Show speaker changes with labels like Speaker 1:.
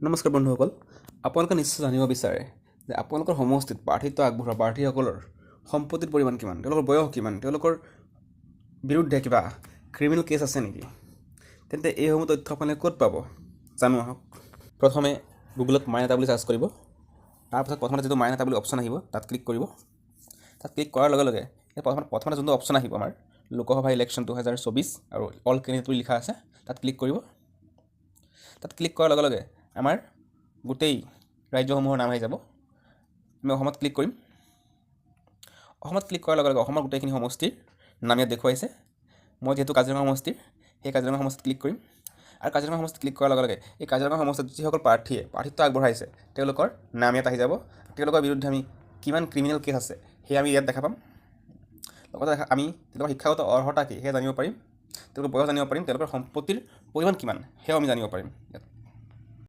Speaker 1: নমস্কাৰ বন্ধুসকল, আপোনালোকে নিশ্চয় জানিব বিচাৰে যে আপোনালোকৰ সমষ্টিত প্ৰাৰ্থিত্ব আগবঢ়োৱা প্ৰাৰ্থীসকলৰ সম্পত্তিৰ পৰিমাণ কিমান, তেওঁলোকৰ বয়স কিমান, তেওঁলোকৰ বিৰুদ্ধে কিবা ক্ৰিমিনেল কেছ আছে নেকি। তেন্তে এইসমূহ তথ্য আপোনালোকে ক'ত পাব জানো আহক। প্ৰথমে গুগলত মাই নেতা বুলি চাৰ্চ কৰিব। তাৰপিছত প্ৰথমতে যিটো মাই নেতা বুলি অপশ্যন আহিব তাত ক্লিক কৰিব। তাত ক্লিক কৰাৰ লগে লগে প্ৰথমতে যোনটো অপশ্যন আহিব আমাৰ লোকসভা ইলেকশ্যন 2024 আৰু অল কেণ্ডিডেট বুলি লিখা আছে তাত ক্লিক কৰিব। তাত ক্লিক কৰাৰ লগে লগে আমাৰ গোটেই ৰাজ্যসমূহৰ নাম আহি যাব। আমি অসমত ক্লিক কৰিম। অসমত ক্লিক কৰাৰ লগে লগে অসমৰ গোটেইখিনি সমষ্টিৰ নাম ইয়াত দেখুৱাইছে। মই যিহেতু কাজিৰঙা সমষ্টিৰ, সেই কাজিৰঙা সমষ্টিত ক্লিক কৰিম। আৰু কাজিৰঙা সমষ্টিত ক্লিক কৰাৰ লগে লগে এই কাজিৰঙা সমষ্টিত যিসকল প্ৰাৰ্থিত্ব আগবঢ়াইছে তেওঁলোকৰ নাম ইয়াত আহি যাব। তেওঁলোকৰ বিৰুদ্ধে আমি কিমান ক্ৰিমিনেল কেছ আছে সেয়া আমি ইয়াত দেখা পাম। লগতে আমি তেওঁলোকৰ শিক্ষাগত অৰ্হতা কি সেয়া জানিব পাৰিম, তেওঁলোকৰ বয়স জানিব পাৰিম, তেওঁলোকৰ সম্পত্তিৰ পৰিমাণ কিমান সেয়াও আমি জানিব পাৰিম ইয়াত।